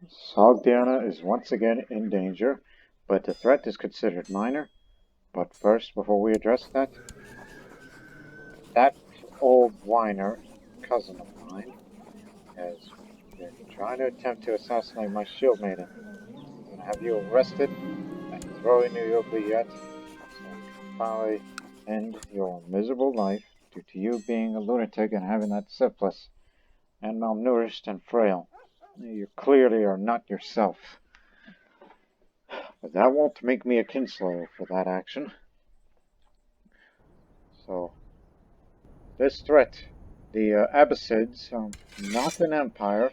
Sogdiana is once again in danger, but the threat is considered minor. But first, before we address that, that old whiner, cousin of mine, has been trying to attempt to assassinate my Shieldmaiden. I'm gonna have you arrested and throw in the oubliette so I can finally end your miserable life due to you being a lunatic and having that syphilis, and malnourished and frail. You clearly are not yourself. But that won't make me a kinslayer for that action. So, this threat, the Abbasids, not an empire,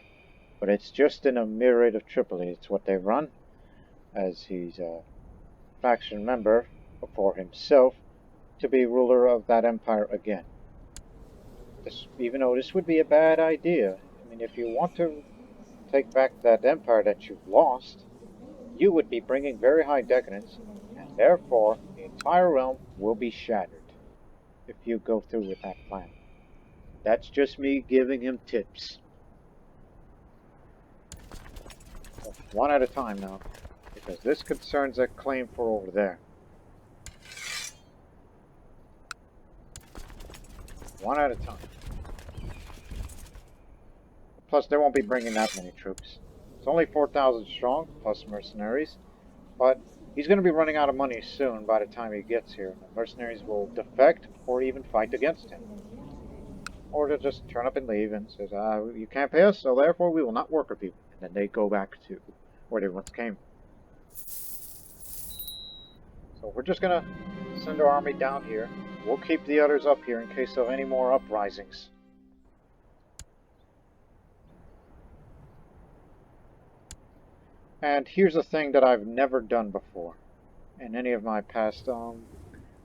but it's just an emirate of Tripoli. It's what they run, as he's a faction member before himself to be ruler of that empire again. Even though this would be a bad idea. I mean, if you want to take back that empire that you've lost, you would be bringing very high decadence, and therefore the entire realm will be shattered if you go through with that plan. That's just me giving him tips. One at a time now, because this concerns that claim for over there. One at a time. Plus, they won't be bringing that many troops. It's only 4,000 strong, plus mercenaries. But he's going to be running out of money soon by the time he gets here. The mercenaries will defect or even fight against him. Or they'll just turn up and leave and says, you can't pay us, so therefore we will not work with you. And then they go back to where they once came. So we're just going to send our army down here. We'll keep the others up here in case of any more uprisings. And here's a thing that I've never done before in any of my past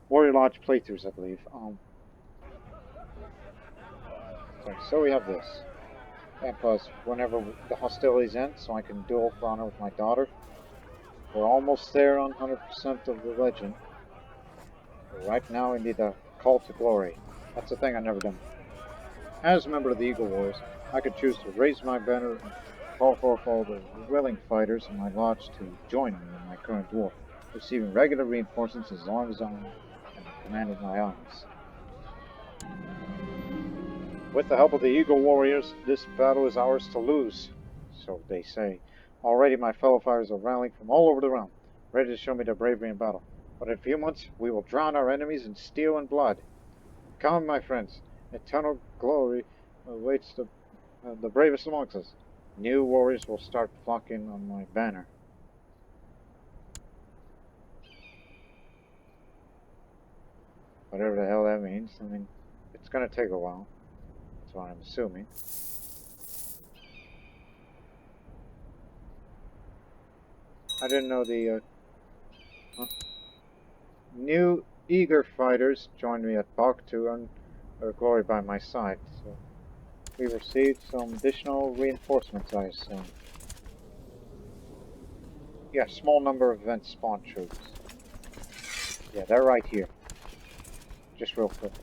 Warrior Lodge playthroughs, I believe. So we have this. And plus, whenever the hostilities end, so I can duel for honor with my daughter. We're almost there on 100% of the legend. But right now we need a call to glory. That's a thing I've never done. As a member of the Eagle Warriors, I could choose to raise my banner and call for all the willing fighters in my lodge to join me in my current war, receiving regular reinforcements as long as I'm commanding my armies. With the help of the Eagle Warriors, this battle is ours to lose, so they say. Already my fellow fighters are rallying from all over the realm, ready to show me their bravery in battle. But in a few months, we will drown our enemies in steel and blood. Come, my friends, eternal glory awaits the bravest amongst us. New warriors will start flocking on my banner. Whatever the hell that means. I mean, it's going to take a while. That's what I'm assuming. I didn't know the new eager fighters joined me at Bakhtu and glory by my side. So we received some additional reinforcements, I assume. Yeah, small number of event spawn troops. Yeah, they're right here. Just real quick.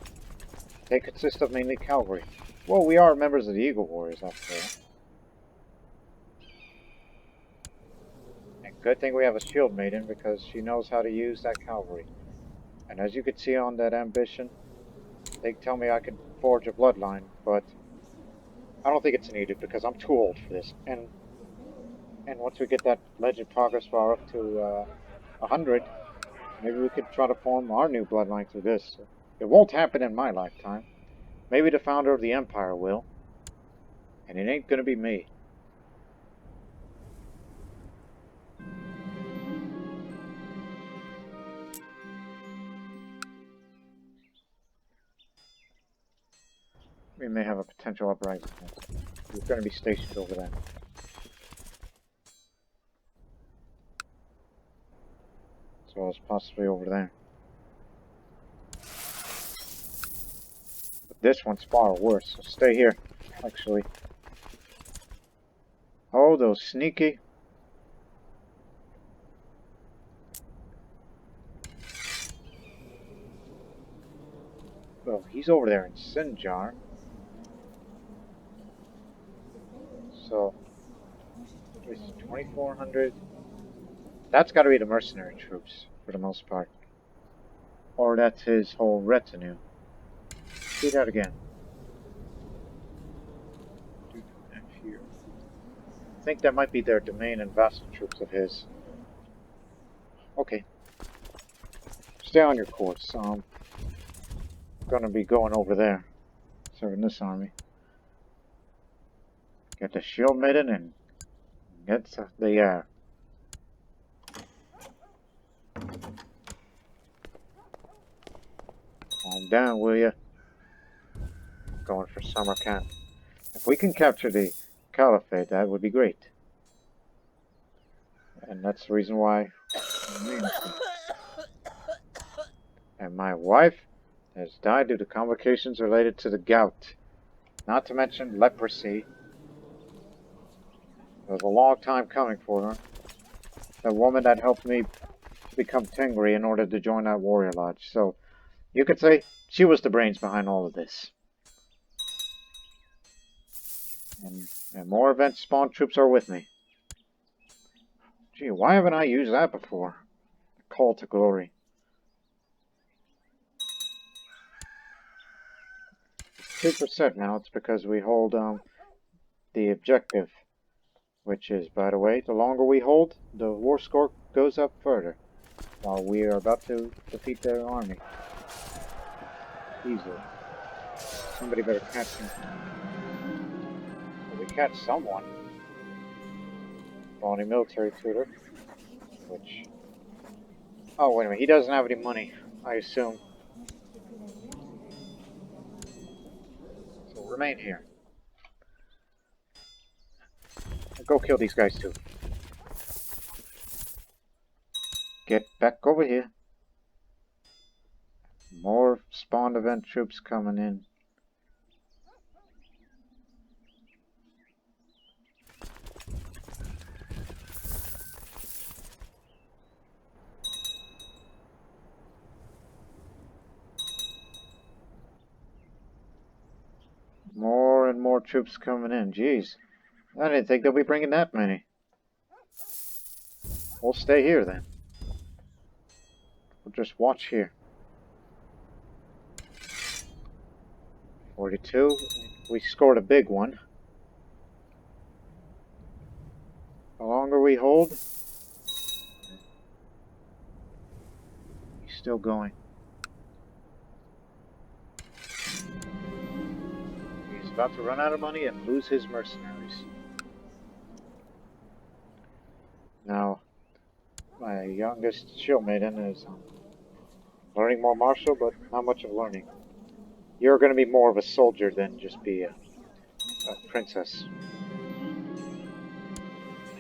They consist of mainly cavalry. Well, we are members of the Eagle Warriors, after all. And good thing we have a Shieldmaiden, because she knows how to use that cavalry. And as you can see on that ambition, they tell me I can forge a bloodline, but I don't think it's needed, because I'm too old for this. And once we get that legend progress bar up to 100, maybe we could try to form our new bloodline through this. It won't happen in my lifetime. Maybe the founder of the Empire will. And it ain't gonna be me. We may have a potential uprising. We're gonna be stationed over there. As well as possibly over there. But this one's far worse, so stay here, actually. Oh, those sneaky. Well, he's over there in Sinjar. So, It's 2,400. That's got to be the mercenary troops for the most part. Or that's his whole retinue. Do that again. Do that here. I think that might be their domain and vassal troops of his. Okay. Stay on your course. I'm gonna be going over there. Serving this army. Get the Shieldmaiden and get the calm down, will ya? Going for Samarkand. If we can capture the Caliphate, that would be great. And that's the reason why. And my wife has died due to complications related to the gout. Not to mention leprosy. It was a long time coming for her. The woman that helped me become Tengri in order to join that Warrior Lodge. So, you could say she was the brains behind all of this. And more event spawn troops are with me. Gee, why haven't I used that before? The Call to Glory. 2% now. It's because we hold the objective. Which is, by the way, the longer we hold, the war score goes up further. While we are about to defeat their army. Easily. Somebody better catch him. Well, we catch someone. Brawny military tutor. Which... Oh, wait a minute. He doesn't have any money, I assume. So remain here. Go kill these guys too. Get back over here. More spawned event troops coming in. More and more troops coming in. Jeez. I didn't think they'll be bringing that many. We'll stay here then. We'll just watch here. 42. We scored a big one. The longer we hold, he's still going. He's about to run out of money and lose his mercenaries. Now, my youngest Shieldmaiden is learning more martial, but not much of learning. You're going to be more of a soldier than just be a princess.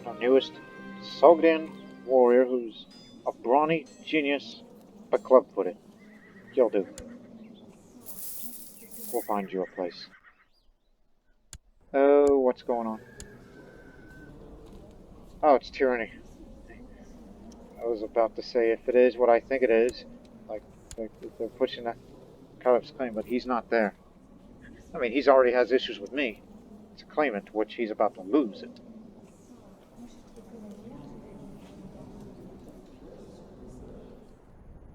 Our newest Sogdian warrior, who's a brawny genius, but club-footed. You'll do. We'll find you a place. Oh, what's going on? Oh, it's tyranny. I was about to say, if it is what I think it is, like they're pushing that Caliph's claim, but he's not there. I mean, he's already has issues with me. It's a claimant, which he's about to lose it.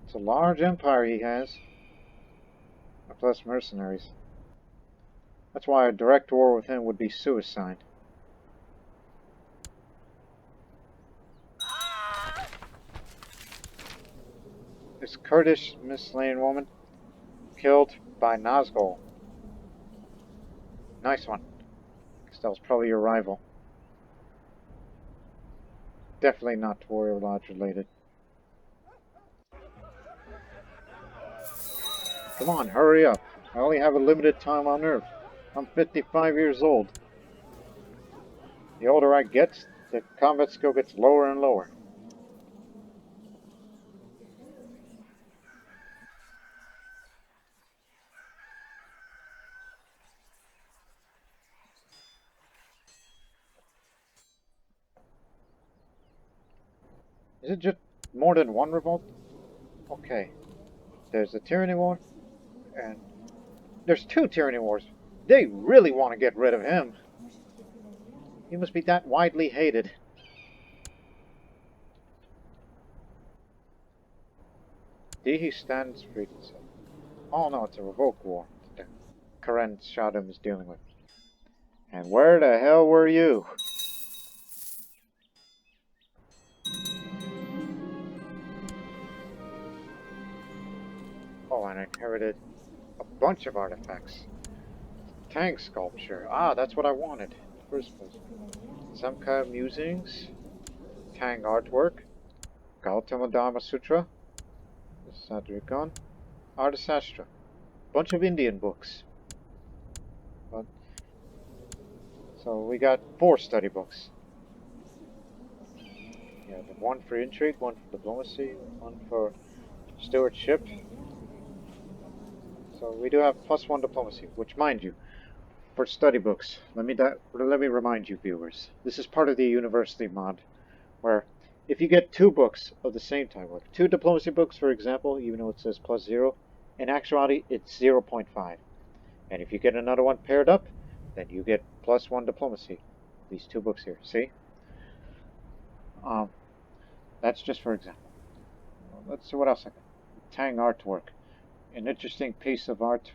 It's a large empire he has. Plus mercenaries. That's why a direct war with him would be suicide. This Kurdish mislain woman killed by Nazgul. Nice one. Because that was probably your rival. Definitely not Warrior Lodge related. Come on, hurry up. I only have a limited time on Earth. I'm 55 years old. The older I get, the combat skill gets lower and lower. Is it just more than one revolt? Okay. There's the Tyranny War, and there's two Tyranny Wars. They really want to get rid of him. He must be that widely hated. D, he stands free to say. Oh no, it's a revoke war that Karen Shadam is dealing with. And where the hell were you? Oh, and I inherited a bunch of artifacts. Tank sculpture. Ah, that's what I wanted in the first place. Some kind of musings. Tang artwork. Gautama Dharma Sutra. Sadrikan. Arthasastra. Bunch of Indian books. But, so we got 4 study books. Yeah, one for intrigue, one for diplomacy, one for stewardship. So we do have +1 diplomacy, which, mind you, for study books, let me remind you viewers, this is part of the university mod, where if you get 2 books of the same type, like 2 diplomacy books, for example, even though it says +0, in actuality it's 0.5. And if you get another one paired up, then you get +1 diplomacy. These 2 books here, see? That's just for example. Let's see what else I got. Tang artwork. An interesting piece of art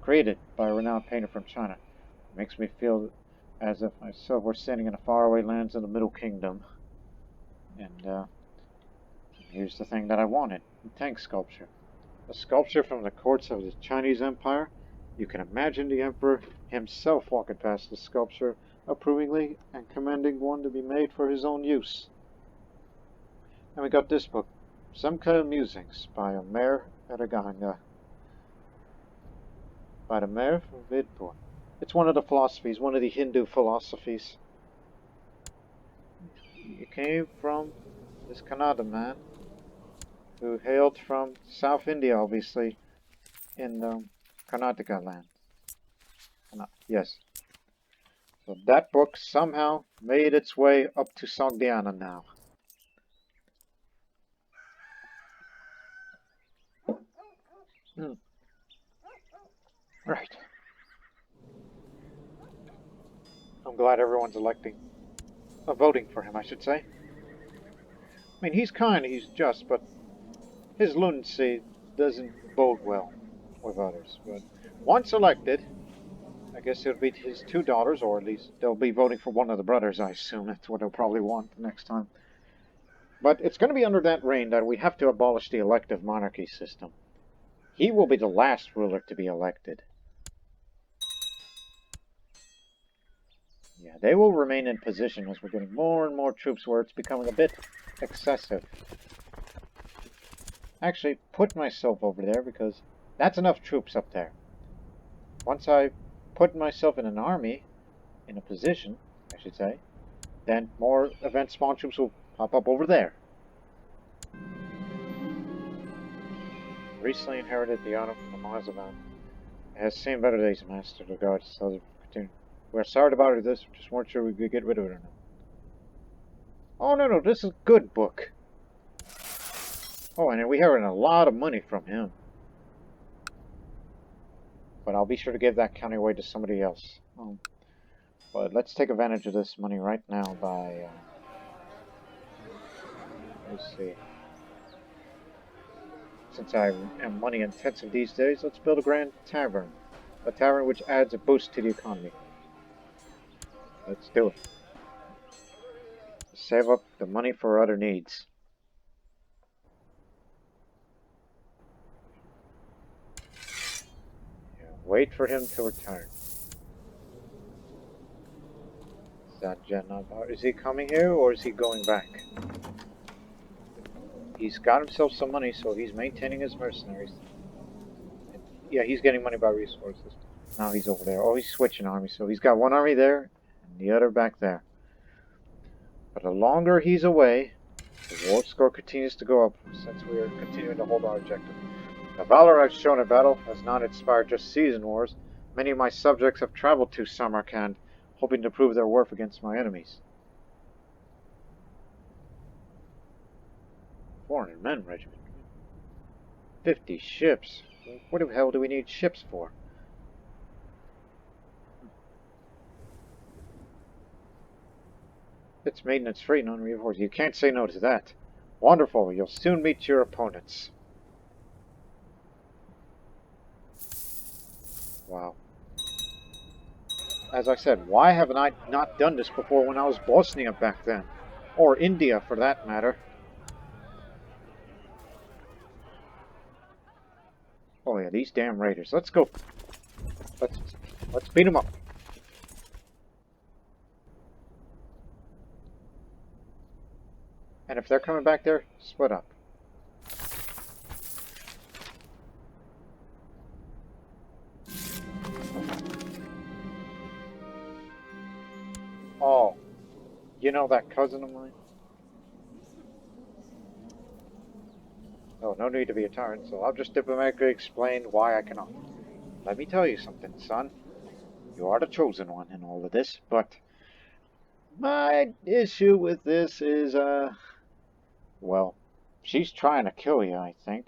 created by a renowned painter from China. It makes me feel as if myself were standing in a faraway lands in the Middle Kingdom. And here's the thing that I wanted. A tank sculpture. A sculpture from the courts of the Chinese Empire. You can imagine the Emperor himself walking past the sculpture approvingly and commanding one to be made for his own use. And we got this book, Some Kind of Musings by Amer Eraganga. By the Mayor from Vidpur. It's one of the philosophies, one of the Hindu philosophies. It came from this Kannada man who hailed from South India, obviously, in Karnataka land. Yes. So that book somehow made its way up to Sogdiana now. Right. I'm glad everyone's voting for him, I should say. I mean, he's kind, he's just, but his lunacy doesn't bode well with others. But once elected, I guess it'll be his 2 daughters, or at least they'll be voting for one of the brothers, I assume. That's what they'll probably want the next time. But it's going to be under that reign that we have to abolish the elective monarchy system. He will be the last ruler to be elected. Yeah, they will remain in position as we're getting more and more troops where it's becoming a bit excessive. Actually, put myself over there because that's enough troops up there. Once I put myself in an army, in a position, I should say, then more event spawn troops will pop up over there. Recently inherited the honor from the Mazavan. It has seen better days, Master. Regards to the continue. We're sorry about this, just weren't sure we could get rid of it or not. Oh no, this is a good book. Oh, and we inherited a lot of money from him. But I'll be sure to give that county away to somebody else. But let's take advantage of this money right now by... let's see. Since I am money intensive these days, let's build a grand tavern. A tavern which adds a boost to the economy. Let's do it. Save up the money for other needs. Yeah, wait for him to return. Is he coming here or is he going back? He's got himself some money, so he's maintaining his mercenaries. Yeah, he's getting money by resources. Now he's over there. Oh, he's switching armies, so he's got one army there and the other back there. But the longer he's away, the war score continues to go up since we are continuing to hold our objective. The valor I've shown in battle has not inspired just season wars. Many of my subjects have traveled to Samarkand, hoping to prove their worth against my enemies. 400 men regiment. 50 ships. What the hell do we need ships for? It's maintenance free, non-reinforced. You can't say no to that. Wonderful. You'll soon meet your opponents. Wow. As I said, why haven't I not done this before when I was Bosnia back then? Or India, for that matter. Oh yeah, these damn raiders. Let's go. Let's beat them up. And if they're coming back there, split up. Oh, you know that cousin of mine? Oh, no need to be a tyrant, so I'll just diplomatically explain why I cannot. Let me tell you something, son. You are the chosen one in all of this, but my issue with this is, well, she's trying to kill you, I think.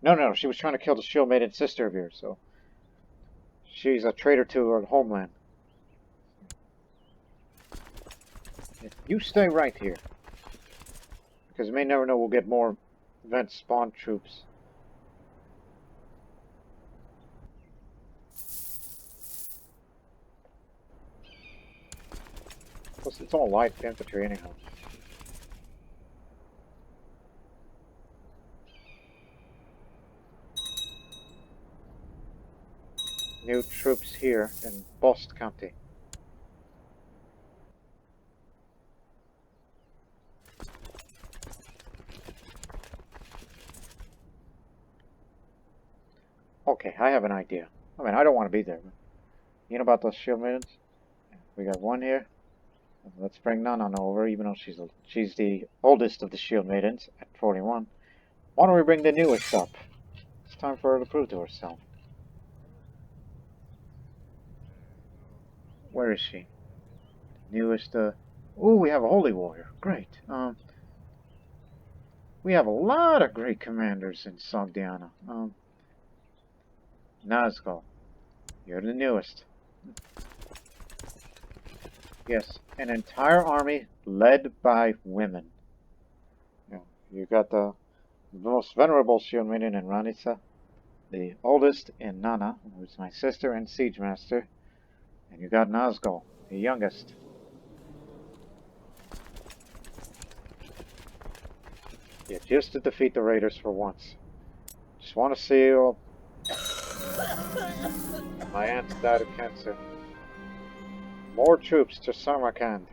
No, she was trying to kill the Shieldmaiden sister of yours, so she's a traitor to her homeland. You stay right here, because you may never know we'll get more event spawn troops. Plus, it's all light infantry anyhow. New troops here in Bost County. Okay, I have an idea. I mean, I don't want to be there, but you know about those Shieldmaidens? We got one here. Let's bring Nana over, even though she's the oldest of the Shieldmaidens at 41. Why don't we bring the newest up? It's time for her to prove to herself. Where is she? Newest, Ooh, we have a holy warrior. Great. We have a lot of great commanders in Sogdiana. Nazgul, you're the newest. Yes, an entire army led by women. You got the most venerable Shieldmaiden in Ranitsa, the oldest in Nana, who's my sister and siege master, and you got Nazgul, the youngest. Yeah, just to defeat the raiders for once. Just want to see you. My aunt died of cancer. More troops to Samarkand.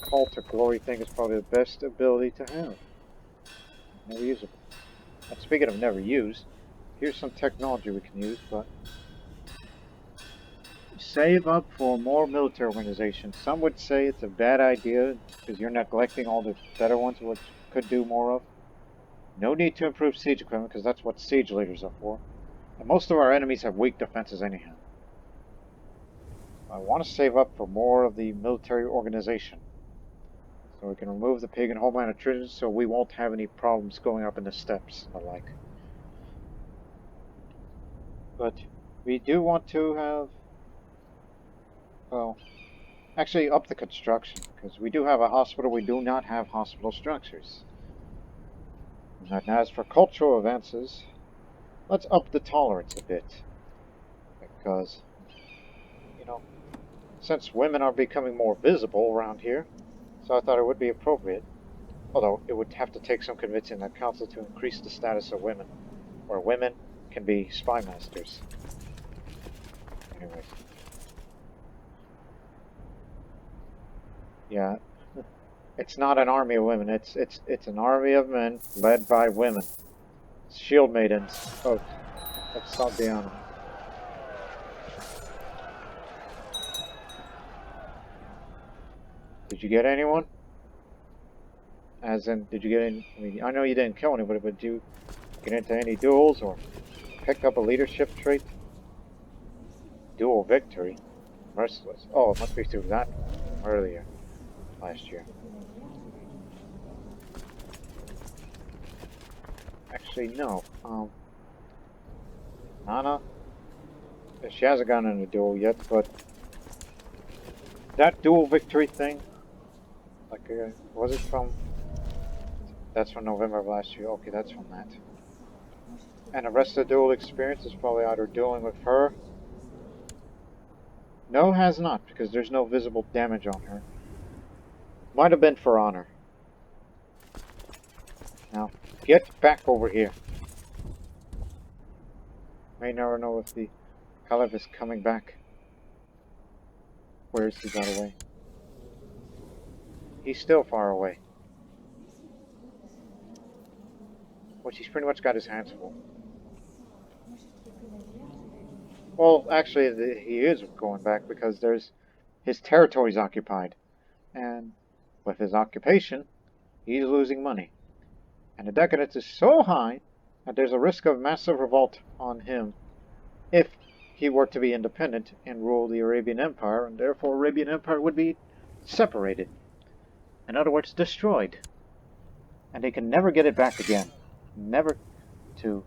Call to glory thing is probably the best ability to have. Never usable. And speaking of never used, here's some technology we can use, but save up for more military organizations. Some would say it's a bad idea because you're neglecting all the better ones which could do more of. No need to improve siege equipment because that's what siege leaders are for. And most of our enemies have weak defenses anyhow. I want to save up for more of the military organization. So we can remove the pagan homeland attrition so we won't have any problems going up in the steppes and the like. But we do want to have, well, actually up the construction, because we do have a hospital, we do not have hospital structures. And as for cultural advances, let's up the tolerance a bit. Because, you know, since women are becoming more visible around here, so I thought it would be appropriate. Although it would have to take some convincing the council to increase the status of women, where women can be spy masters. Anyways. Yeah. It's not an army of women, it's an army of men led by women. Shieldmaidens of Sogdiana. Did you get anyone? As in, did you get any? I mean, I know you didn't kill anybody, but did you get into any duels or pick up a leadership trait? Dual victory? Merciless. Oh, it must be through that earlier, last year. Actually, no. Nana? She hasn't gone in a duel yet, but That dual victory thing, like, was it from... That's from November of last year. Okay, that's from that. And the rest of the duel experience is probably either dueling with her. No, has not, because there's no visible damage on her. Might have been for honor. Now, get back over here. May never know if the Caliph is coming back. Where is he got away? He's still far away. Which he's pretty much got his hands full. Well, actually, he is going back because his territory's occupied. And with his occupation, he's losing money. And the decadence is so high that there's a risk of massive revolt on him if he were to be independent and rule the Arabian Empire, and therefore Arabian Empire would be separated. In other words, destroyed. And they can never get it back again. Never to,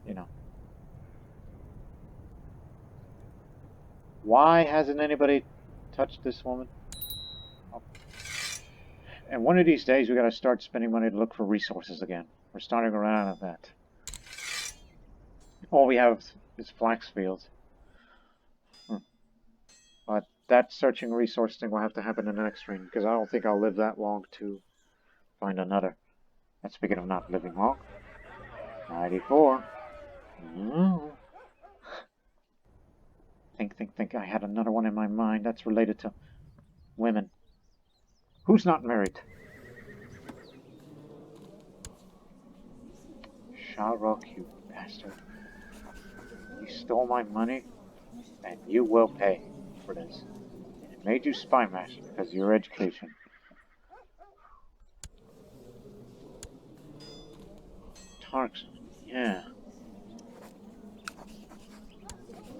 you know. Why hasn't anybody touched this woman? Oh. And one of these days we gotta start spending money to look for resources again. We're starting to run out of that. All we have is flax fields. But that searching resource thing will have to happen in the next stream, because I don't think I'll live that long to find another. And speaking of not living long, 94. Think. I had another one in my mind that's related to women. Who's not married? Sharok, you bastard. You stole my money, and you will pay for this. And it made you spy master because of your education. Tarks, yeah.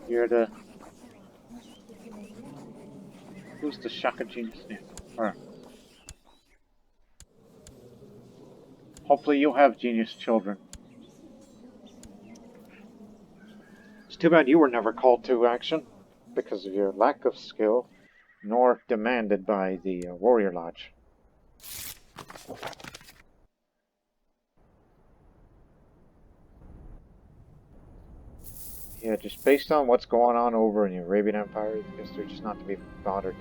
You're the... Who's the Shaka genius name? Her. Hopefully you'll have genius children. It's too bad you were never called to action because of your lack of skill, nor demanded by the Warrior Lodge. Yeah, just based on what's going on over in the Arabian Empire, I guess they're just not to be bothered.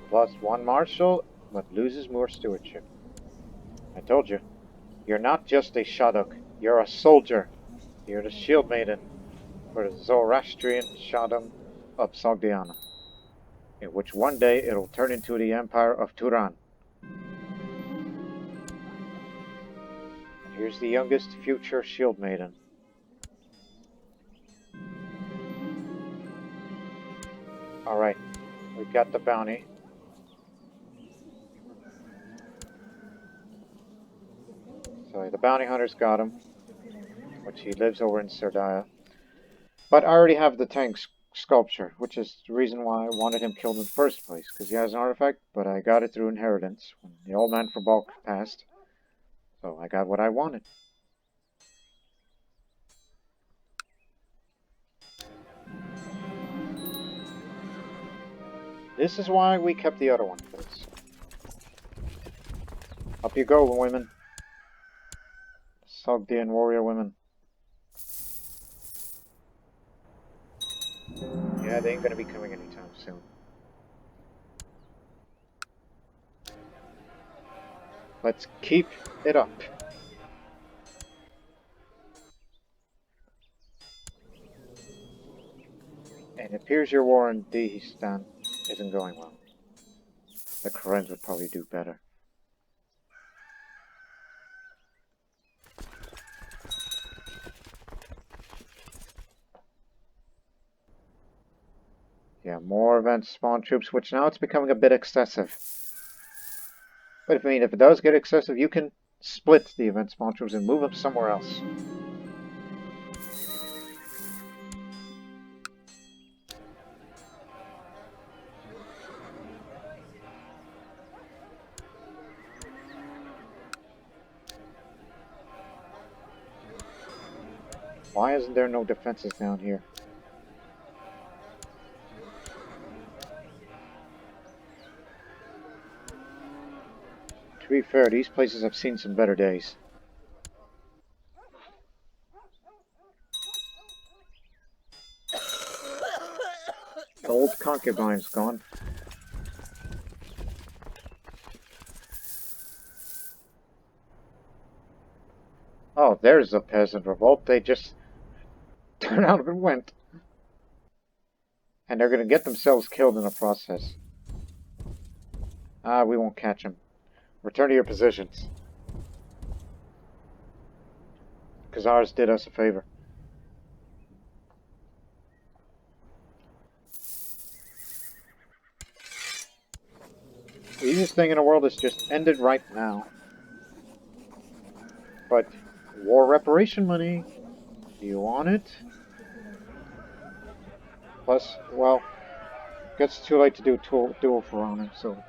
Plus one marshal, but loses more stewardship. I told you, you're not just a Shadok, you're a soldier. You're the Shieldmaiden for the Zoroastrian Shaddam of Sogdiana, in which one day it'll turn into the Empire of Turan. And here's the youngest future Shieldmaiden. Alright, we've got the bounty. So the bounty hunter's got him, which he lives over in Sardaya. But I already have the tank sculpture, which is the reason why I wanted him killed in the first place, because he has an artifact, but I got it through inheritance when the old man for Bulk passed. So I got what I wanted. This is why we kept the other one, folks. Up you go, women. Sogdian warrior women. Yeah, they ain't gonna be coming anytime soon. Let's keep it up. And it appears your war in Dihistan isn't going well. The Karens would probably do better. Yeah, more event spawn troops, which now it's becoming a bit excessive. But I mean, if it does get excessive, you can split the event spawn troops and move them somewhere else. Why isn't there no defenses down here? be fair, these places have seen some better days. The old concubine's gone. Oh, there's a peasant revolt. They just turned out and went. And they're going to get themselves killed in the process. Ah, we won't catch them. Return to your positions. Because ours did us a favor. The easiest thing in the world is just end it right now. But war reparation money, do you want it? Plus, well, it's too late to do dual for honor, so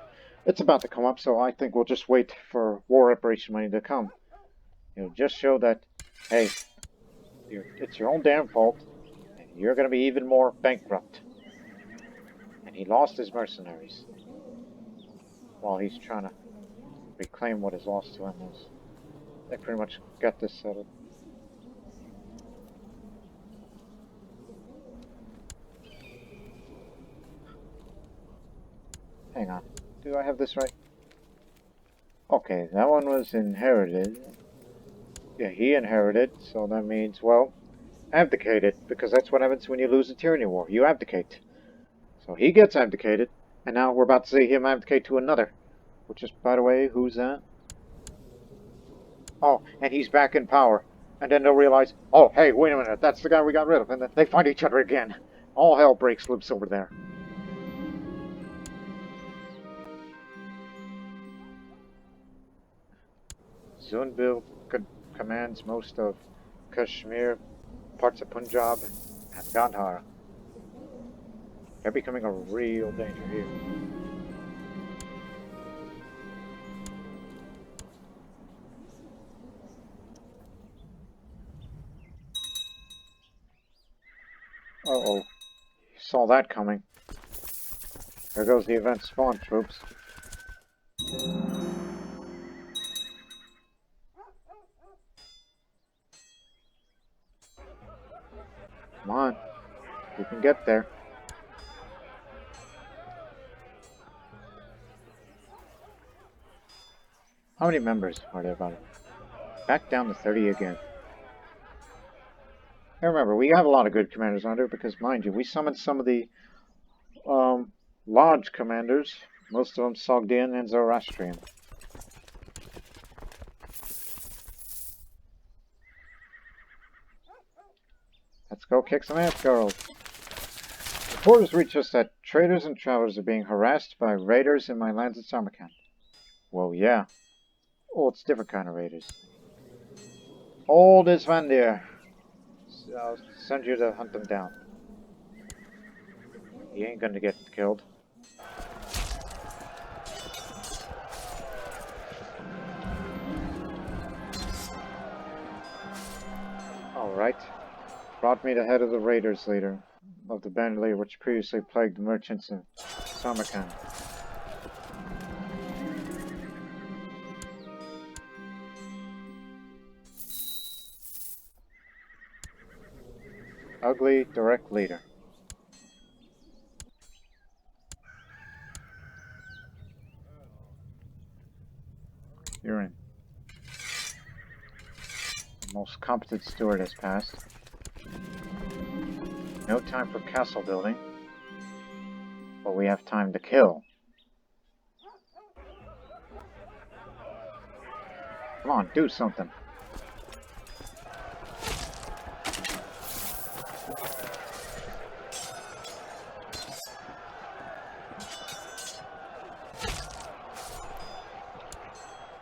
it's about to come up, so I think we'll just wait for war reparation money to come. It'll just show that, hey, it's your own damn fault, and you're going to be even more bankrupt. And he lost his mercenaries while he's trying to reclaim what is lost to him. They pretty much got this settled. Hang on. Do I have this right? Okay, that one was inherited. Yeah, he inherited, so that means, well, abdicated, because that's what happens when you lose a tyranny war. You abdicate. So he gets abdicated, and now we're about to see him abdicate to another. Which is, by the way, who's that? Oh, and he's back in power. And then they'll realize, oh, hey, wait a minute, that's the guy we got rid of. And then they find each other again. All hell breaks loose over there. Zunbil commands most of Kashmir, parts of Punjab, and Gandhara. They're becoming a real danger here. Uh-oh. Saw that coming. There goes the event spawn troops. Come on. You can get there. How many members are there about it? Back down to 30 again. And remember, we have a lot of good commanders under because, mind you, we summoned some of the Lodge commanders, most of them Sogdian and Zoroastrian. Let's go kick some ass, girls. Reporters reach us that traders and travelers are being harassed by raiders in my lands of Samarkand. Well, yeah. Oh, it's different kind of raiders. Old Isvandir. So I'll send you to hunt them down. He ain't gonna get killed. Alright. Brought me the head of the raiders leader of the band leader which previously plagued the merchants in Samarkand. Ugly, direct leader. You're in. The most competent steward has passed. No time for castle building. But we have time to kill. Come on, do something.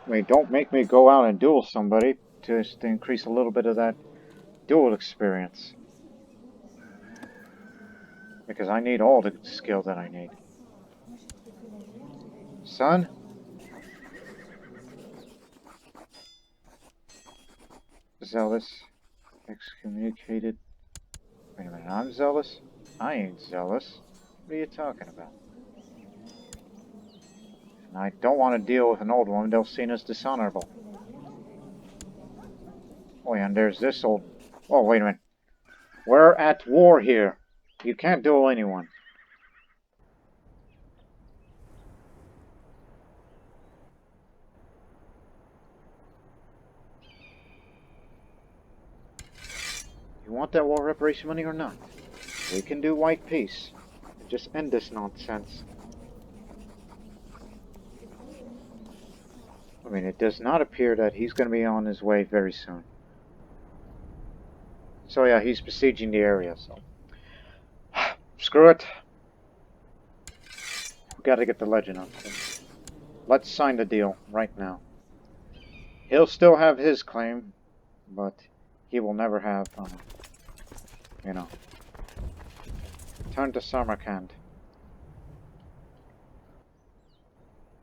I mean, don't make me go out and duel somebody just to increase a little bit of that duel experience. Because I need all the skill that I need. Son? Zealous. Excommunicated. Wait a minute, I'm zealous? I ain't zealous. What are you talking about? And I don't want to deal with an old woman. They'll see us dishonorable. Oh, yeah, and there's this old... Oh, wait a minute. We're at war here. You can't duel anyone. You want that war reparation money or not? We can do white peace. Just end this nonsense. I mean, it does not appear that he's going to be on his way very soon. So yeah, he's besieging the area, so... Screw it. We gotta get the legend up. Let's sign the deal right now. He'll still have his claim, but he will never have, you know... Turn to Samarkand.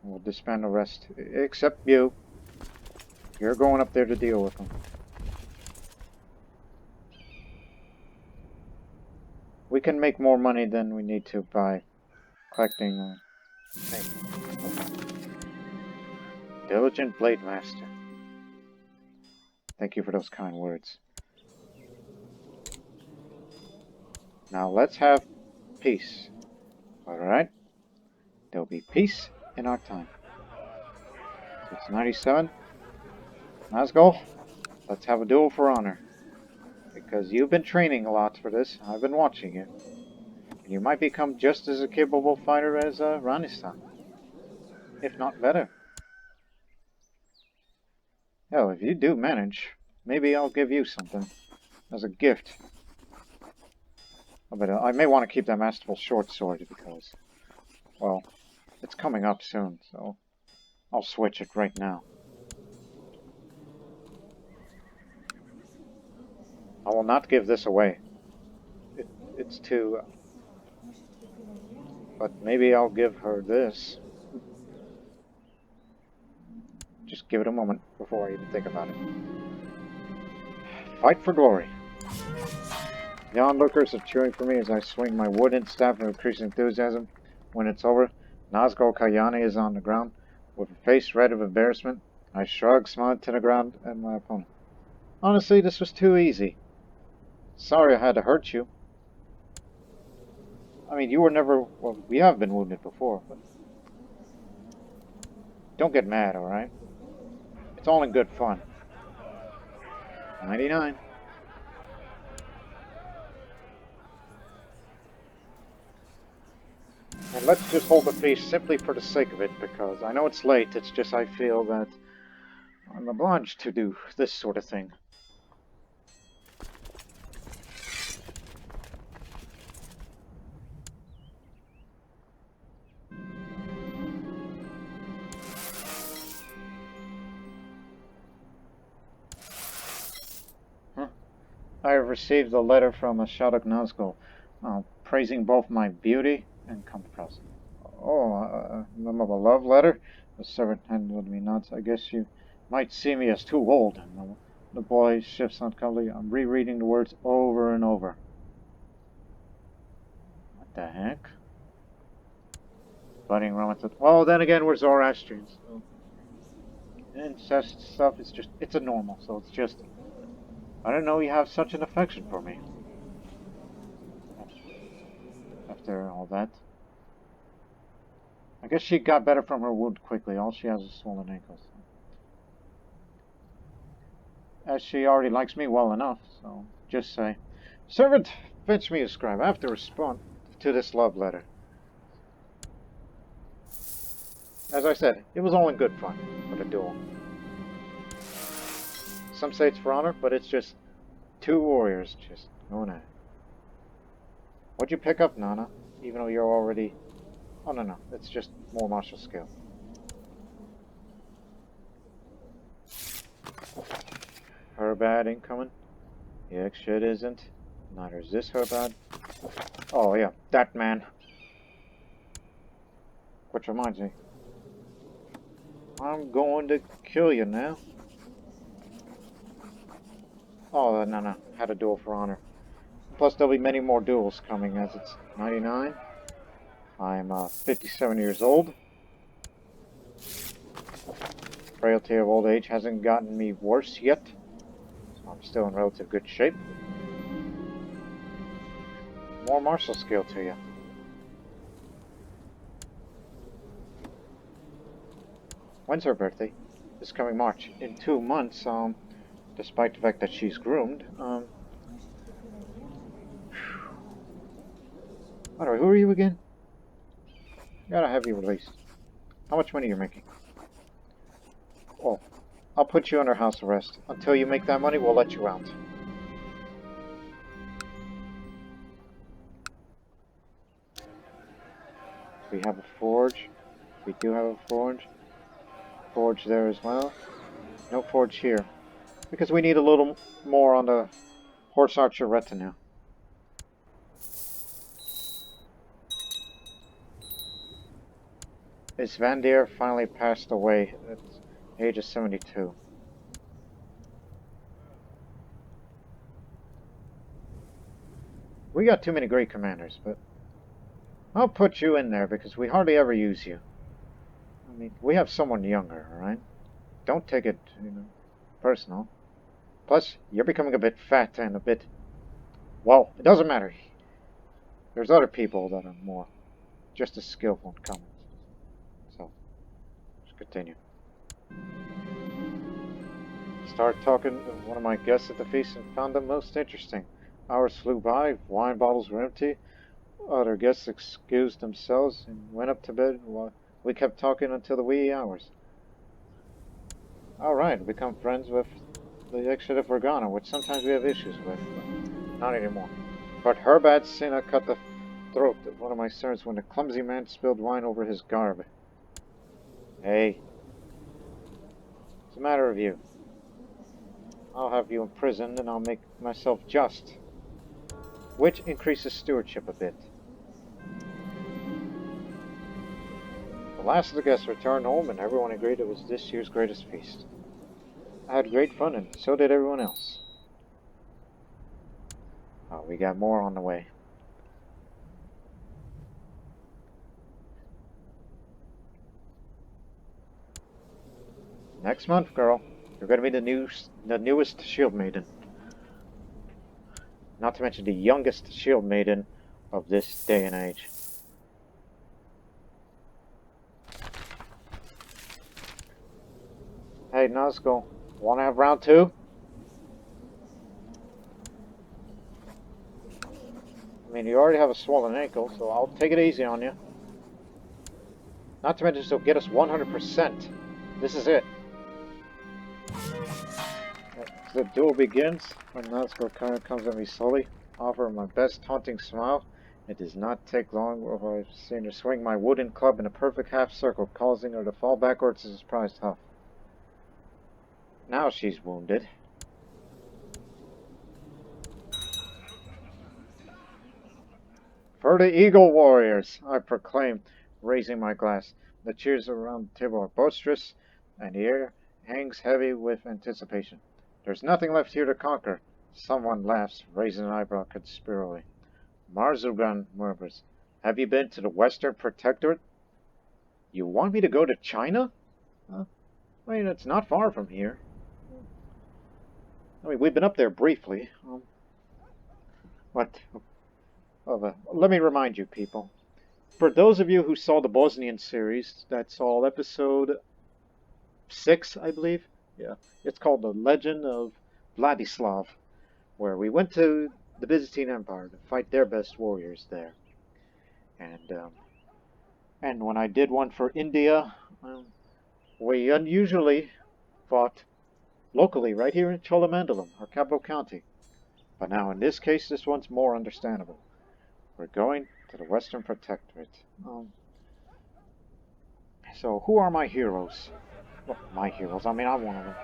We'll disband the rest, except you. You're going up there to deal with them. We can make more money than we need to by collecting... Diligent Blade Master. Thank you for those kind words. Now let's have peace. Alright? There'll be peace in our time. So it's 97. Let's go. Let's have a duel for honor. Because you've been training a lot for this. I've been watching you. And you might become just as a capable fighter as Rani-san. If not better. Hell, if you do manage, maybe I'll give you something. As a gift. But I may want to keep that masterful short sword because... Well, it's coming up soon, so... I'll switch it right now. I will not give this away. It's too... But maybe I'll give her this. Just give it a moment before I even think about it. Fight for glory. The onlookers are cheering for me as I swing my wooden staff with increased enthusiasm. When it's over, Nazgul Kayane is on the ground. With a face red of embarrassment, I shrug, smiled to the ground at my opponent. Honestly, this was too easy. Sorry I had to hurt you. I mean, you were never... Well, we have been wounded before, but... Don't get mad, alright? It's all in good fun. 99. And let's just hold the feast simply for the sake of it, because I know it's late, it's just I feel that I'm obliged to do this sort of thing. I have received a letter from a Shadok Nazgul, praising both my beauty and comfort. Oh, a love letter? The servant handed me nods. I guess you might see me as too old. And the boy shifts uncomfortably. I'm rereading the words over and over. What the heck? Budding romance. Well, then again, we're Zoroastrians. So. Incest stuff is just, it's a normal, so it's just... I didn't know you have such an affection for me. After all that. I guess she got better from her wound quickly. All she has is swollen ankles. As she already likes me well enough, so just say, Servant, fetch me a scribe. I have to respond to this love letter. As I said, it was all in good fun for the duel. Some say it's for honor, but it's just two warriors just going at it. What'd you pick up, Nana? Even though you're already... Oh, no, it's just more martial skill. Herbad incoming? Yeah, shit isn't. Neither is this Herbad. Oh, yeah, that man. Which reminds me. I'm going to kill you now. Oh, no. Had a duel for honor. Plus, there'll be many more duels coming as it's 99. I'm 57 years old. Frailty of old age hasn't gotten me worse yet, so I'm still in relative good shape. More martial skill to you. When's her birthday? This coming March. In 2 months, despite the fact that she's groomed, By the way, who are you again? Gotta have you released. How much money you're making? Oh, I'll put you under house arrest. Until you make that money, we'll let you out. We have a forge. We do have a forge. Forge there as well. No forge here. Because we need a little more on the horse archer retinue. Miss Van Deer finally passed away at the age of 72. We got too many great commanders, but I'll put you in there because we hardly ever use you. I mean, we have someone younger, alright? Don't take it, personal. Plus, you're becoming a bit fat and a bit... Well, it doesn't matter. There's other people that are more just as skillful in combat. So, let's continue. Started talking to one of my guests at the feast and found them most interesting. Hours flew by, wine bottles were empty. Other guests excused themselves and went up to bed while we kept talking until the wee hours. Alright, become friends with the Exit of Vergana, which sometimes we have issues with, but not anymore. But her bad sin I cut the throat of one of my servants when a clumsy man spilled wine over his garb. Hey. It's a matter of you. I'll have you imprisoned and I'll make myself just, which increases stewardship a bit. The last of the guests returned home and everyone agreed it was this year's greatest feast. I had great fun and so did everyone else. Oh, we got more on the way. Next month, girl, you're going to be the newest Shieldmaiden. Not to mention the youngest Shieldmaiden of this day and age. Hey, Nazgul, want to have round 2? I mean, you already have a swollen ankle, so I'll take it easy on you. Not to mention, so get us 100%. This is it. The duel begins when Nazgul kind of comes at me slowly. Offer my best taunting smile. It does not take long before I've seen her swing my wooden club in a perfect half circle, causing her to fall backwards as a surprised huff. Now she's wounded. For the Eagle Warriors, I proclaim, raising my glass. The cheers around the table are boisterous, and the air hangs heavy with anticipation. There's nothing left here to conquer. Someone laughs, raising an eyebrow conspiratorially. Marzugan murmurs, have you been to the Western Protectorate? You want me to go to China? I mean, it's not far from here. I mean, we've been up there briefly. Let me remind you, people. For those of you who saw the Bosnian series, that's all episode 6, I believe. Yeah, it's called The Legend of Vladislav, where we went to the Byzantine Empire to fight their best warriors there. And when I did one for India, we unusually fought locally, right here in Cholamandalam, our capital county. But now, in this case, this one's more understandable. We're going to the Western Protectorate. So, who are my heroes? Well, my heroes, I mean, I'm one of them.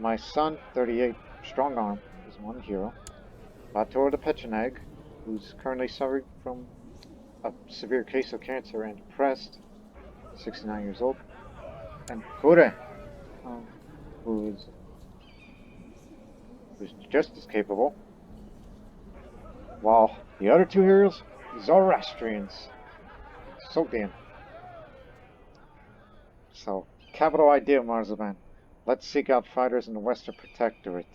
My son, 38, strong arm, is one hero. Bator the Pecheneg, who's currently suffering from a severe case of cancer and depressed, 69 years old. And Kure, who's just as capable. While the other 2 heroes, Zoroastrians, Sogdian So, capital idea, Marzaban. Let's seek out fighters in the Western Protectorate.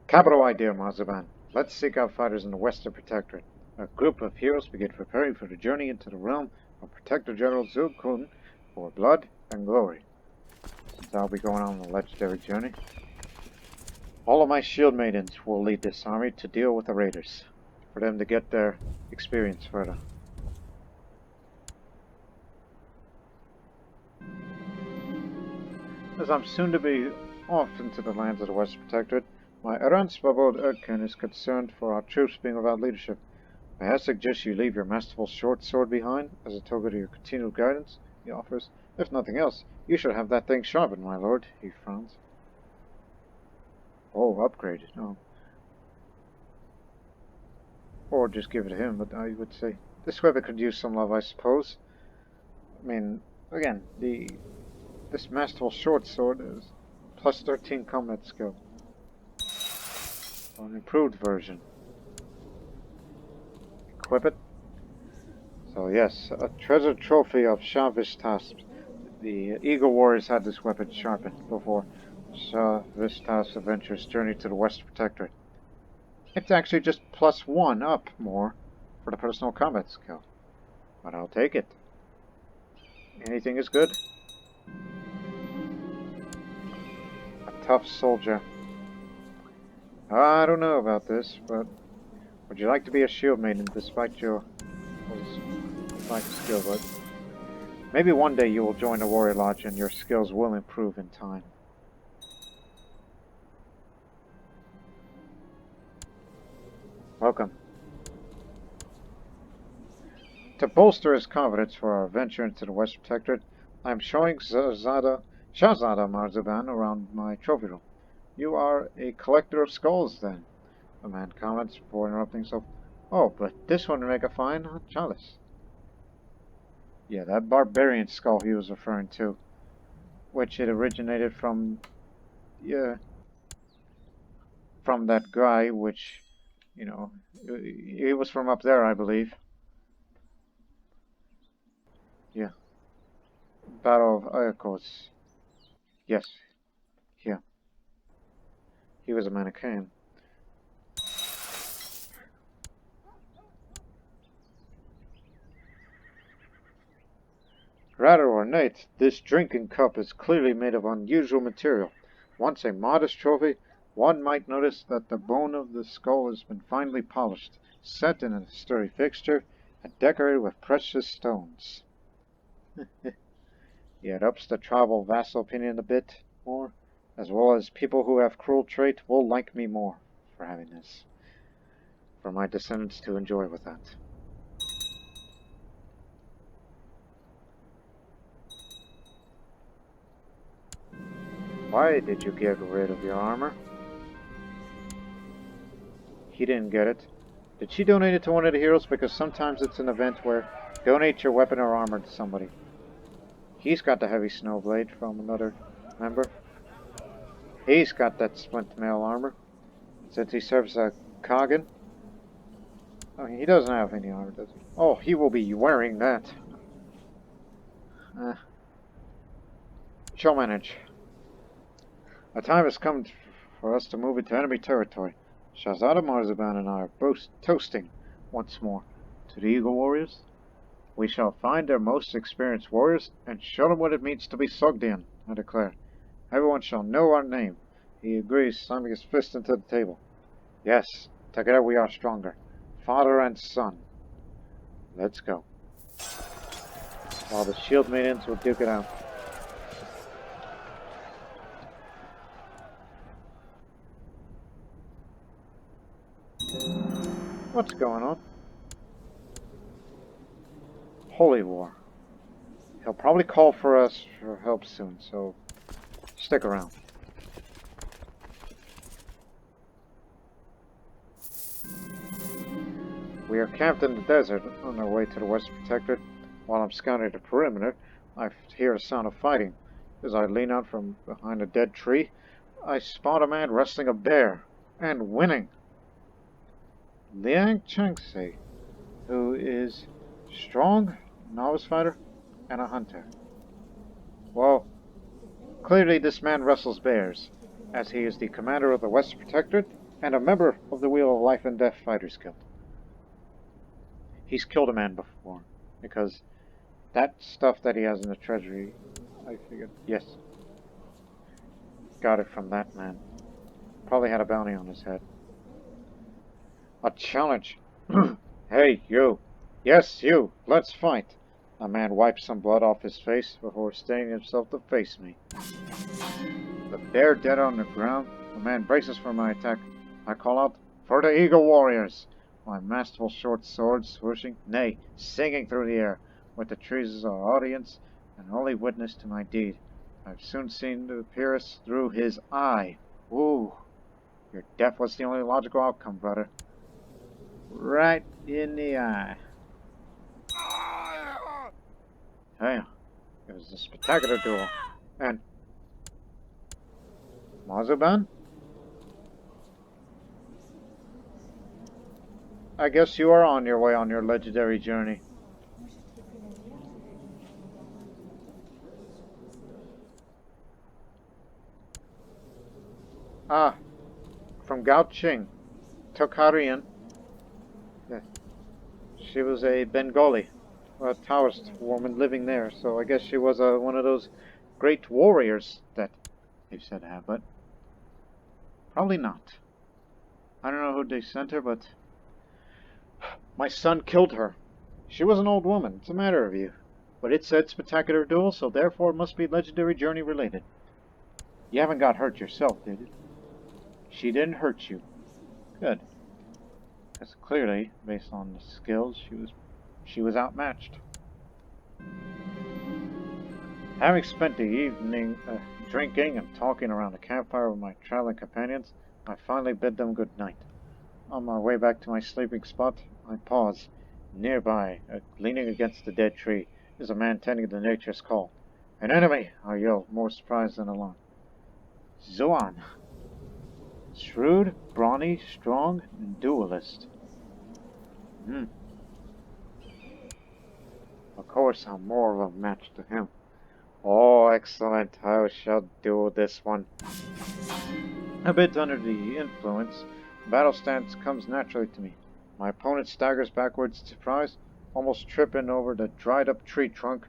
Capital idea, Marzaban. Let's seek out fighters in the Western Protectorate. A group of heroes begin preparing for the journey into the realm of Protector General Zug-Kun for blood and glory. Since I'll be going on a legendary journey. All of my Shieldmaidens will lead this army to deal with the raiders, for them to get their experience further. As I'm soon to be off into the lands of the Western Protectorate, my Aransbabod Erkin is concerned for our troops being without leadership. May I suggest you leave your masterful short sword behind as a token of your continual guidance, he offers. If nothing else, you should have that thing sharpened, my lord, he frowns. Oh, upgraded, oh. Or just give it to him, but I would say this weapon could use some love, I suppose. I mean, again, this masterful short sword is plus 13 combat skill. An improved version. Equip it. So yes, a treasure trophy of Shah Vishtasb. The Eagle Warriors had this weapon sharpened before Shah Vishtasb's adventurous journey to the Western Protectorate. It's actually just plus 1 up more for the personal combat skill. But I'll take it. Anything is good. A tough soldier. I don't know about this, but would you like to be a shield maiden despite your skill? But maybe one day you will join the Warrior Lodge and your skills will improve in time. Welcome. To bolster his confidence for our venture into the West Protectorate, I am showing Shahzada Marzaban around my trophy room. You are a collector of skulls, then? The man comments before interrupting himself. Oh, but this one would make a fine chalice. Yeah, that barbarian skull he was referring to, which it originated from, from that guy, which, you know, he was from up there, I believe. Yeah. Battle of Ayakos. Yes. Yeah. He was a Manichaean. Rather ornate, this drinking cup is clearly made of unusual material. Once a modest trophy, one might notice that the bone of the skull has been finely polished, set in a sturdy fixture, and decorated with precious stones. Yeah, it ups the tribal vassal opinion a bit more, as well as people who have cruel trait will like me more for having this, for my descendants to enjoy with that. Why did you get rid of your armor? He didn't get it. Did she donate it to one of the heroes? Because sometimes it's an event where donate your weapon or armor to somebody. He's got the heavy snowblade from another member. He's got that splint mail armor. Since he serves a Kagan. Oh, he doesn't have any armor, does he? Oh, he will be wearing that. She'll manage. A time has come for us to move into enemy territory. Shahzada Marzaban and I are both toasting once more to the Eagle Warriors. We shall find their most experienced warriors and show them what it means to be Sogdian, I declare. Everyone shall know our name. He agrees, slamming his fist into the table. Yes, together we are stronger. Father and son. Let's go. While the Shieldmaidens will duke it out. What's going on? Holy War. He'll probably call for us for help soon, so stick around. We are camped in the desert on our way to the Western Protectorate. While I'm scouting the perimeter, I hear a sound of fighting. As I lean out from behind a dead tree, I spot a man wrestling a bear and winning. Liang Chengse, who is strong, novice fighter. and a hunter. Well, clearly this man wrestles bears, as he is the commander of the West Protectorate and a member of the Wheel of Life and Death Fighters Guild. He's killed a man before, because that stuff that he has in the treasury, I figured, yes, got it from that man. Probably had a bounty on his head. A challenge. Hey, you. Yes, you. Let's fight. A man wipes some blood off his face before staying himself to face me. The bear dead on the ground, the man braces for my attack. I call out, "For the Eagle Warriors!" My masterful short sword swooshing, nay, singing through the air, with the trees as our audience, and only witness to my deed. I've soon seen the pierce through his eye. Ooh, your death was the only logical outcome, brother. Right in the eye. Hey, it was a spectacular duel. And Mazuban? I guess you are on your way on your legendary journey. Ah, from Gaoqing, Tokharian. Yeah, she was a Bengali, a Taoist woman living there, so I guess she was one of those great warriors that they've said to have, but probably not. I don't know who they sent her, but my son killed her. She was an old woman, it's a matter of you. But it said spectacular duel, so therefore it must be legendary journey related. You haven't got hurt yourself, did you? She didn't hurt you. Good. Because clearly, based on the skills, she was outmatched. Having spent the evening drinking and talking around the campfire with my traveling companions, I finally bid them good night. On my way back to my sleeping spot, I pause. Nearby, leaning against the dead tree, is a man tending to nature's call. "An enemy!" I yell, more surprised than alarmed. Zuan. Shrewd, brawny, strong, and duelist. Of course, I'm more of a match to him. Oh, excellent. I shall do this one. A bit under the influence, battle stance comes naturally to me. My opponent staggers backwards in surprise, almost tripping over the dried-up tree trunk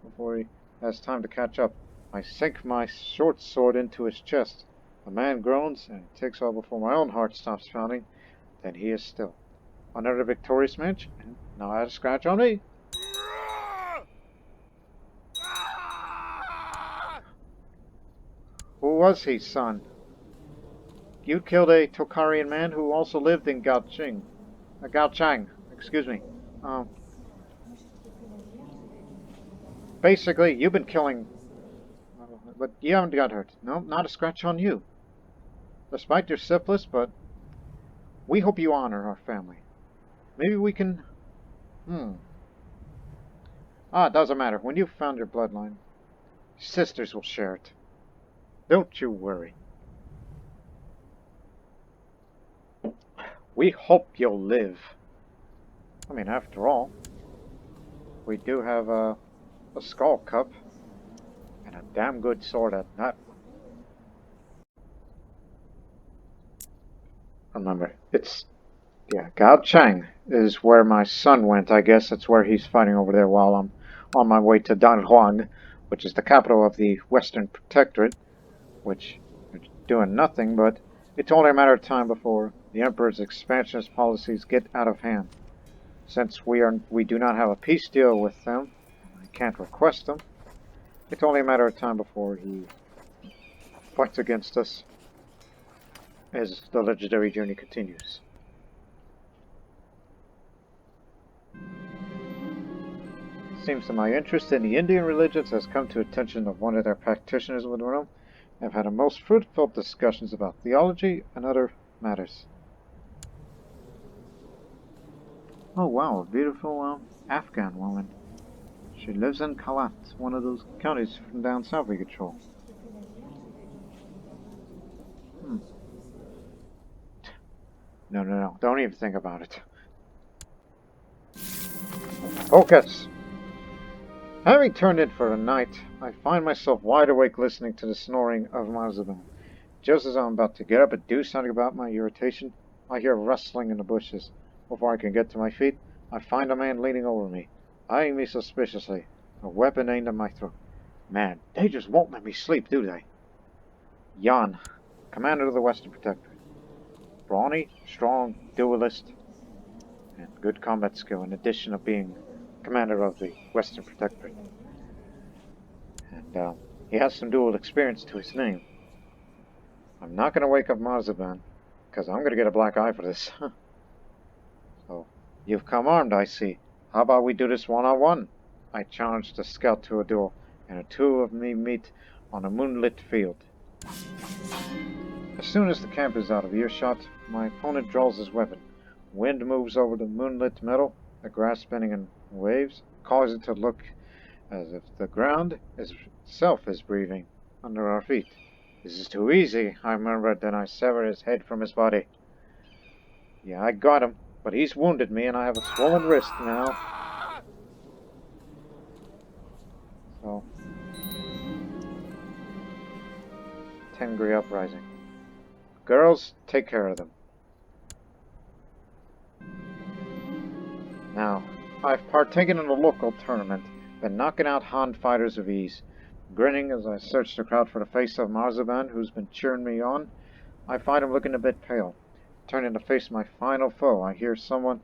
before he has time to catch up. I sink my short sword into his chest. The man groans, and it takes all before my own heart stops pounding. Then he is still. Another victorious match, and now I had a scratch on me. Who was he, son? You killed a Tokharian man who also lived in Gaoqing. Gaochang, excuse me. Basically, you've been killing... but you haven't got hurt. No, not a scratch on you. Despite your syphilis, but... we hope you honor our family. Maybe we can... it doesn't matter. When you've found your bloodline, sisters will share it. Don't you worry. We hope you'll live. I mean, after all, we do have a skull cup and a damn good sword at that one. Remember, it's... yeah, Gaochang is where my son went. I guess that's where he's fighting over there while I'm on my way to Danhuang, which is the capital of the Western Protectorate, which is doing nothing, but it's only a matter of time before the Emperor's expansionist policies get out of hand. Since we do not have a peace deal with them, and I can't request them, it's only a matter of time before he fights against us as the legendary journey continues. It seems that my interest in the Indian religions has come to attention of one of their practitioners within the realm. I've had a most fruitful discussions about theology and other matters. Oh wow, a beautiful Afghan woman. She lives in Kalat, one of those counties from down south we control. No, don't even think about it. Focus! Having turned in for the night, I find myself wide awake listening to the snoring of Marzaban. Just as I'm about to get up and do something about my irritation, I hear rustling in the bushes. Before I can get to my feet, I find a man leaning over me, eyeing me suspiciously, a weapon aimed at my throat. Man, they just won't let me sleep, do they? Jan, commander of the Western Protectorate. Brawny, strong, duelist, and good combat skill in addition of being commander of the Western Protectorate. And he has some duel experience to his name. I'm not going to wake up Marzaban, because I'm going to get a black eye for this. So, you've come armed, I see. How about we do this one-on-one? I challenged the scout to a duel, and the two of me meet on a moonlit field. As soon as the camp is out of earshot, my opponent draws his weapon. Wind moves over the moonlit metal, the grass spinning in waves, causes it to look as if the ground itself is breathing under our feet. This is too easy, I murmured, then I severed his head from his body. Yeah, I got him, but he's wounded me and I have a swollen wrist now. So, Tengri Uprising. Girls, take care of them. Now, I've partaken in a local tournament, been knocking out Han fighters of ease. Grinning as I search the crowd for the face of Marzaban, who's been cheering me on, I find him looking a bit pale. Turning to face my final foe, I hear someone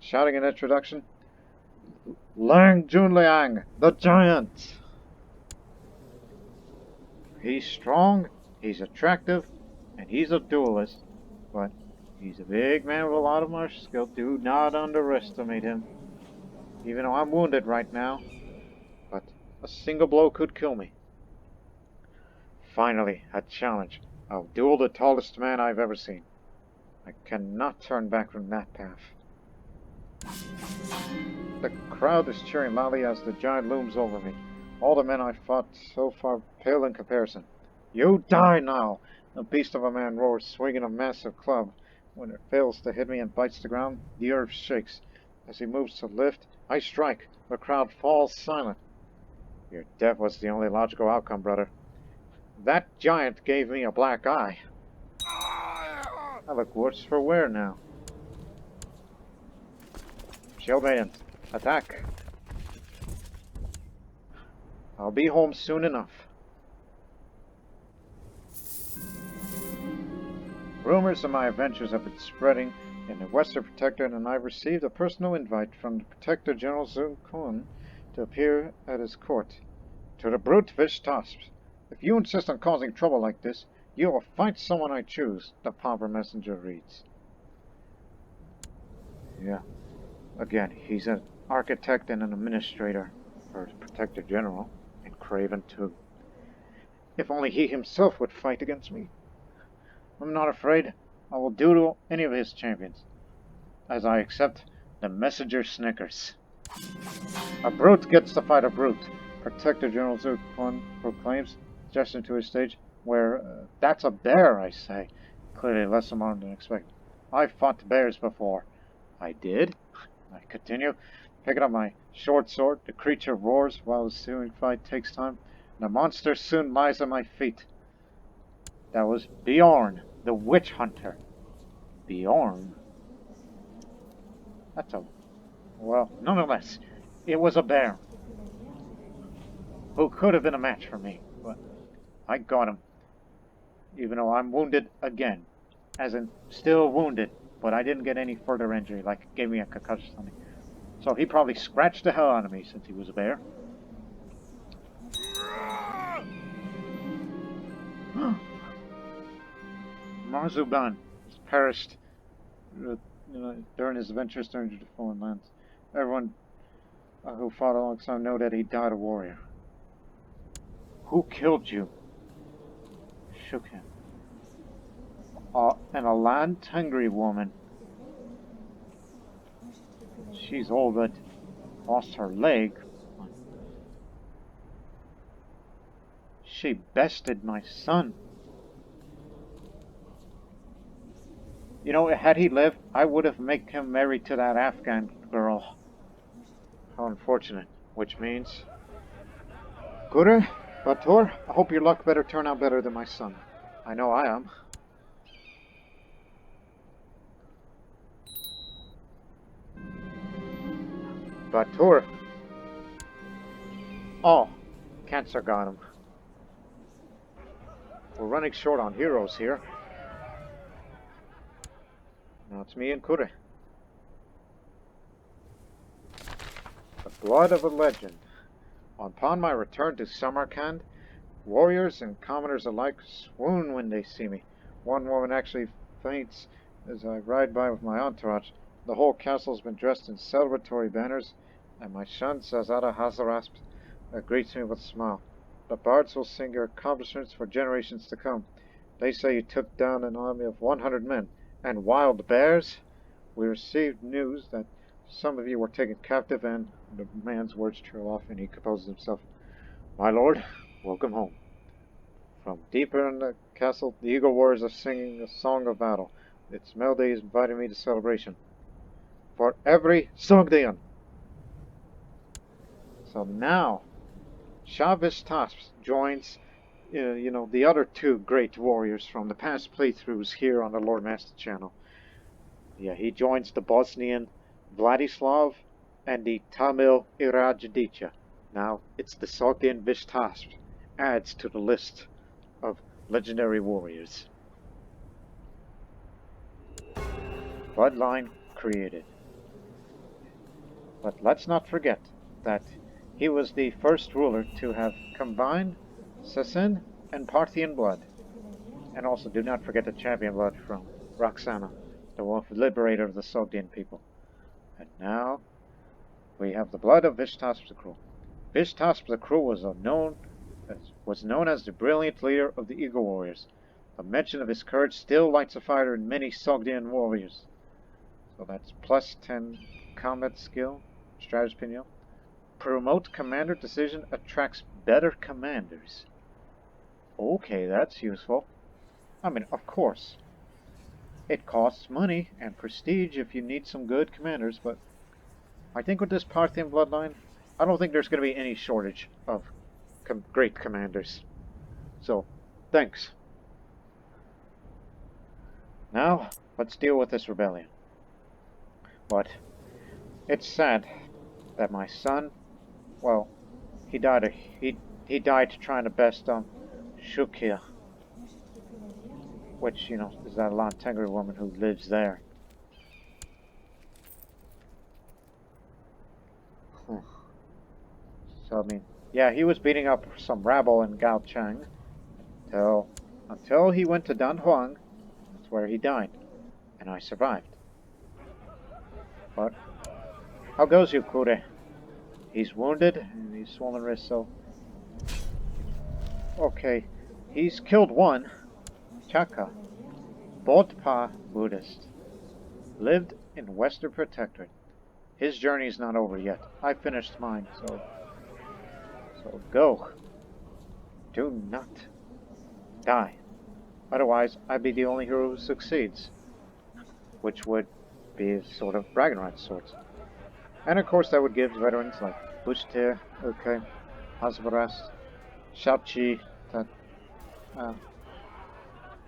shouting an introduction. Lang Junliang, the giant! He's strong, he's attractive, and he's a duelist, but he's a big man with a lot of martial skill. Do not underestimate him. Even though I'm wounded right now, but a single blow could kill me. Finally, a challenge. I'll duel the tallest man I've ever seen. I cannot turn back from that path. The crowd is cheering loudly as the giant looms over me. All the men I've fought so far pale in comparison. You die now! The beast of a man roars, swinging a massive club. When it fails to hit me and bites the ground, the earth shakes. As he moves to lift, I strike. The crowd falls silent. Your death was the only logical outcome, brother. That giant gave me a black eye. I look worse for wear now. Shieldmaidens, attack. I'll be home soon enough. Rumors of my adventures have been spreading in the Western Protectorate, and I've received a personal invite from the Protector General Zun Kun to appear at his court. To the brute Vishtasb, if you insist on causing trouble like this, you will fight someone I choose, the pauper messenger reads. Yeah, again, he's an architect and an administrator for the Protector General, and Craven too. If only he himself would fight against me. I'm not afraid. I will duel any of his champions, as I accept the messenger snickers. A brute gets to fight a brute, Protector General Zun Kun proclaims, gesturing to his stage, where, that's a bear, I say, clearly less alarmed than expected. I've fought bears before. I did? I continue, picking up my short sword. The creature roars while the ensuing fight takes time. The monster soon lies at my feet. That was Bjorn, the witch hunter. Bjorn? That's a... Well, nonetheless, it was a bear who could have been a match for me, but I got him. Even though I'm wounded again. As in, still wounded, but I didn't get any further injury, like it gave me a concussion or something. So he probably scratched the hell out of me since he was a bear. Marzaban has perished during his adventures during the foreign lands. Everyone who fought alongside him know that he died a warrior. Who killed you? Shook him. And a land Tengri woman. She's old but lost her leg. She bested my son. You know, had he lived, I would have made him married to that Afghan girl. How unfortunate. Which means Guru, Bator, I hope your luck better turn out better than my son. I know I am. Bator. Oh, cancer got him. We're running short on heroes here. Now it's me and Kure. The blood of a legend. Upon my return to Samarkand, warriors and commoners alike swoon when they see me. One woman actually faints as I ride by with my entourage. The whole castle's been dressed in celebratory banners, and my son Sazada Hazarasp greets me with a smile. The bards will sing your accomplishments for generations to come. They say you took down an army of 100 men, and wild bears? We received news that some of you were taken captive, and the man's words trail off, and he composes himself. My lord, welcome home. From deeper in the castle, the Eagle Warriors are singing a song of battle. Its melody is inviting me to celebration. For every Sogdian! So now, Vishtasb joins, the other two great warriors from the past playthroughs here on the Lord Master channel. Yeah, he joins the Bosnian Vladislav and the Tamil Irajadicha. Now, it's the Sogdian Vishtasb adds to the list of legendary warriors. Bloodline created. But let's not forget that he was the first ruler to have combined Sasan and Parthian blood. And also do not forget the champion blood from Roxana, the liberator of the Sogdian people. And now we have the blood of Vishtasb the Cruel. Vishtasb the Cruel was known as the brilliant leader of the Eagle Warriors. The mention of his courage still lights a fire in many Sogdian warriors. So that's plus 10 combat skill, strategy opinion. Promote commander decision attracts better commanders. Okay, that's useful. I mean, of course. It costs money and prestige if you need some good commanders, but I think with this Parthian bloodline, I don't think there's going to be any shortage of great commanders. So, thanks. Now, let's deal with this rebellion. But it's sad that my son, well, he died trying to best Shukya, which, is that Lantengri woman who lives there. So, I mean, yeah, he was beating up some rabble in Gaochang until he went to Danhuang. That's where he died, and I survived. But how goes you, Kure? He's wounded and he's swollen wrist, so okay. He's killed one. Chaka, Bodpa Buddhist, lived in Western Protectorate. His journey's not over yet. I finished mine, so go. Do not die. Otherwise, I'd be the only hero who succeeds, which would be sort of bragging rights sorts. And of course, that would give veterans like Bushtir, okay, Hasbarast, Shapchi,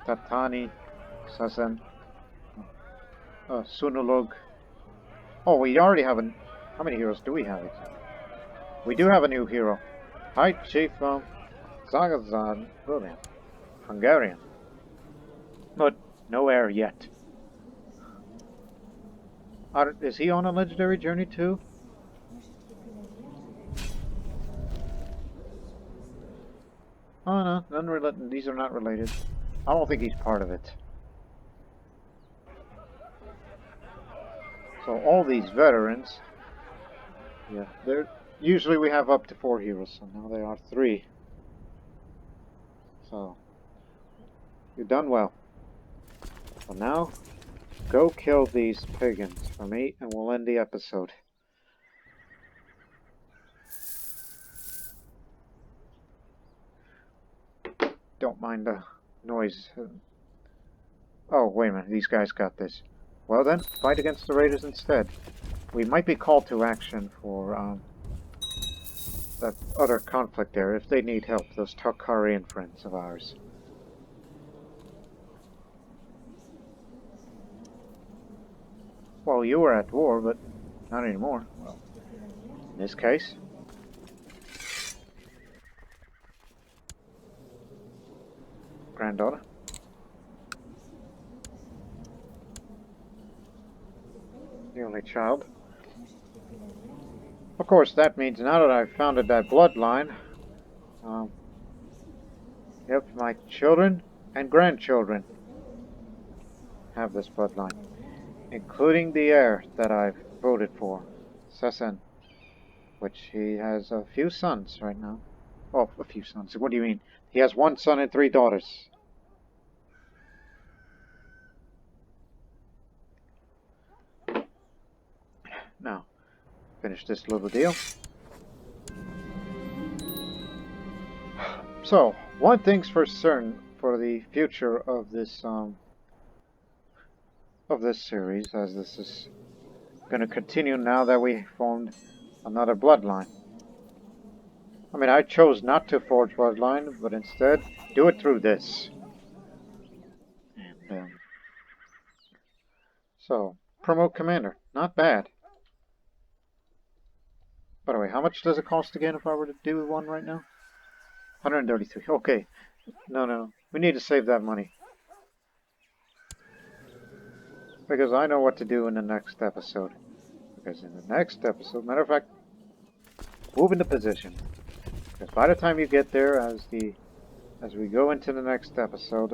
Tatani, Sasan, Sunulog. Oh, we already have how many heroes do we have? We do have a new hero. Hi, Chief, Zagazan, brilliant. Hungarian. But no heir yet. Is he on a legendary journey too? Oh no, these are not related. I don't think he's part of it. So all these veterans, yeah, usually we have up to 4 heroes, so now there are 3. So you've done well. So now, go kill these pagans for me, and we'll end the episode. Don't mind the noise. Oh, wait a minute, these guys got this. Well then, fight against the raiders instead. We might be called to action for, that other conflict there, if they need help, those Tarkarian friends of ours. Well, you were at war, but not anymore. Well, in this case. Granddaughter. The only child. Of course, that means now that I've founded that bloodline, yep, my children and grandchildren have this bloodline, including the heir that I've voted for, Sasan, which he has a few sons right now. Oh, a few sons. What do you mean? He has one son and 3 daughters. Now, finish this little deal. So, one thing's for certain for the future of this series, as this is going to continue now that we formed another bloodline. I mean, I chose not to forge bloodline, but instead do it through this. And, so, promote commander, not bad. By the way, how much does it cost again if I were to do one right now? 133. Okay. No. We need to save that money. Because I know what to do in the next episode. Because in the next episode, matter of fact, move into position. Because by the time you get there, as we go into the next episode,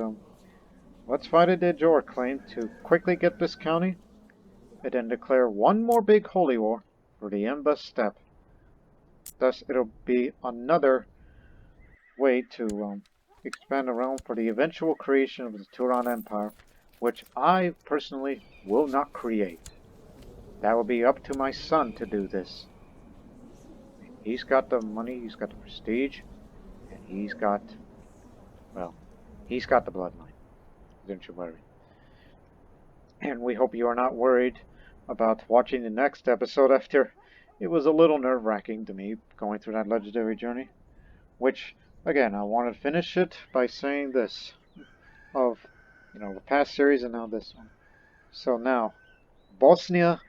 let's fight a Dejor claim to quickly get this county, and then declare one more big holy war for the Emba Steppe. Thus, it'll be another way to expand the realm for the eventual creation of the Turan Empire, which I personally will not create. That will be up to my son to do this. He's got the money, he's got the prestige, and he's got the bloodline. Don't you worry. And we hope you are not worried about watching the next episode after it was a little nerve-wracking to me going through that legendary journey. Which, again, I want to finish it by saying this of, the past series and now this one. So now, Bosnia,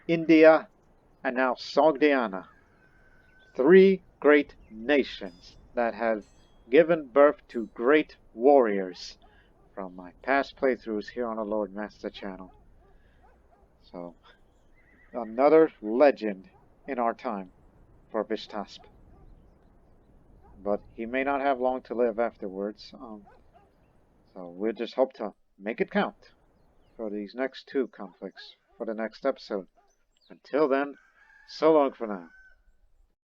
India, and now Sogdiana. 3 great nations that have given birth to great warriors from my past playthroughs here on the Lord Master channel. So, another legend in our time for Vishtasb. But he may not have long to live afterwards, so we'll just hope to make it count for these next 2 conflicts for the next episode. Until then, so long for now.